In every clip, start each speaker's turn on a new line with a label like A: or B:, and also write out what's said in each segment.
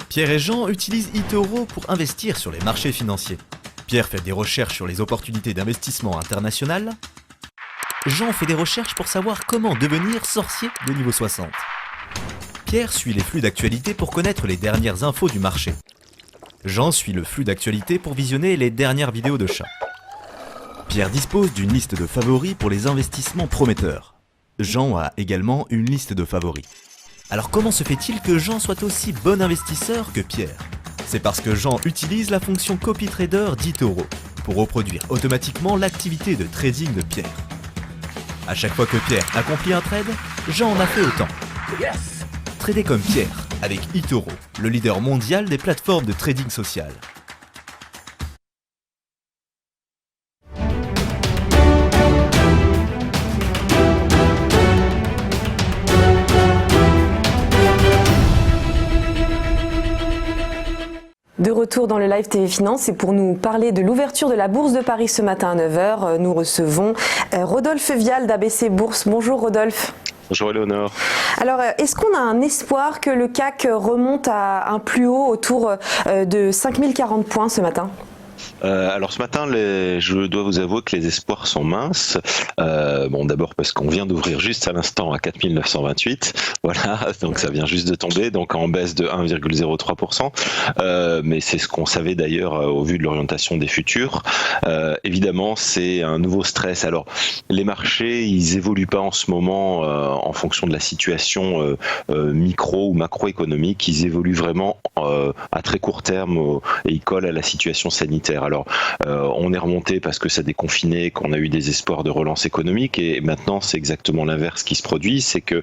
A: Pierre et Jean utilisent eToro pour investir sur les marchés financiers. Pierre fait des recherches sur les opportunités d'investissement international. Jean fait des recherches pour savoir comment devenir sorcier de niveau 60. Pierre suit les flux d'actualité pour connaître les dernières infos du marché. Jean suit le flux d'actualité pour visionner les dernières vidéos de chats. Pierre dispose d'une liste de favoris pour les investissements prometteurs. Jean a également une liste de favoris. Alors comment se fait-il que Jean soit aussi bon investisseur que Pierre? C'est parce que Jean utilise la fonction CopyTrader d'eToro pour reproduire automatiquement l'activité de trading de Pierre. À chaque fois que Pierre accomplit un trade, Jean en a fait autant. Yes! Trader comme Pierre avec eToro, le leader mondial des plateformes de trading social.
B: De retour dans le Live TV Finance et pour nous parler de l'ouverture de la Bourse de Paris ce matin à 9h, nous recevons Rodolphe Vial d'ABC Bourse. Bonjour Rodolphe.
C: Bonjour Éléonore.
B: Alors, est-ce qu'on a un espoir que le CAC remonte à un plus haut autour de 5040 points ce matin ?
C: Alors ce matin, je dois vous avouer que les espoirs sont minces. Bon, d'abord parce qu'on vient d'ouvrir juste à l'instant à 4928, voilà, donc ça vient juste de tomber, donc en baisse de 1,03%. Mais c'est ce qu'on savait d'ailleurs au vu de l'orientation des futurs. Évidemment, c'est un nouveau stress. Alors, les marchés, ils évoluent pas en ce moment en fonction de la situation micro ou macroéconomique. Ils évoluent vraiment à très court terme et ils collent à la situation sanitaire. Alors, on est remonté parce que ça déconfinait, qu'on a eu des espoirs de relance économique, et maintenant c'est exactement l'inverse qui se produit, c'est que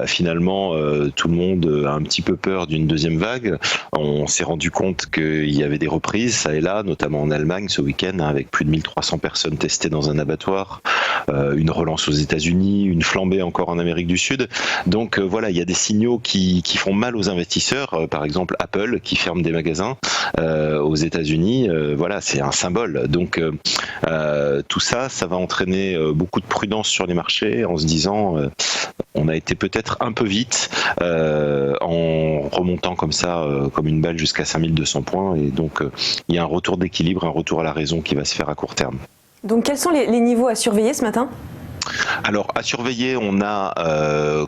C: finalement tout le monde a un petit peu peur d'une deuxième vague. On s'est rendu compte qu'il y avait des reprises, ça et là, notamment en Allemagne ce week-end, avec plus de 1300 personnes testées dans un abattoir, une relance aux États-Unis, une flambée encore en Amérique du Sud. Donc voilà, il y a des signaux qui font mal aux investisseurs, par exemple Apple qui ferme des magasins aux États-Unis. Voilà, c'est un symbole. Donc tout ça va entraîner beaucoup de prudence sur les marchés en se disant on a été peut-être un peu vite en remontant comme ça, comme une balle jusqu'à 5200 points. Et donc il y a un retour d'équilibre, un retour à la raison qui va se faire à court terme. Donc
B: quels sont les niveaux à surveiller ce matin ?
C: Alors à surveiller, on a,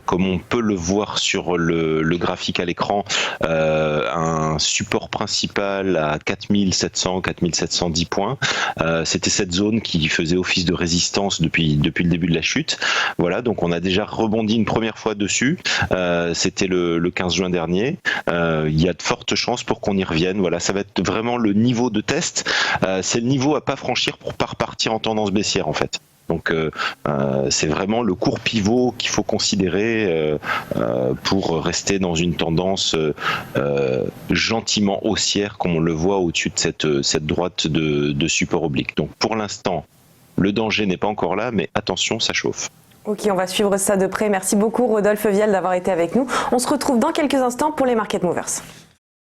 C: comme on peut le voir sur le graphique à l'écran, un support principal à 4710 points. C'était cette zone qui faisait office de résistance depuis le début de la chute. Voilà, donc on a déjà rebondi une première fois dessus. C'était le 15 juin dernier. Il y a de fortes chances pour qu'on y revienne. Voilà, ça va être vraiment le niveau de test. C'est le niveau à pas franchir pour pas repartir en tendance baissière en fait. Donc c'est vraiment le court pivot qu'il faut considérer pour rester dans une tendance gentiment haussière comme on le voit au-dessus de cette droite de support oblique. Donc pour l'instant, le danger n'est pas encore là, mais attention, ça chauffe.
B: Ok, on va suivre ça de près. Merci beaucoup Rodolphe Vial d'avoir été avec nous. On se retrouve dans quelques instants pour les Market Movers.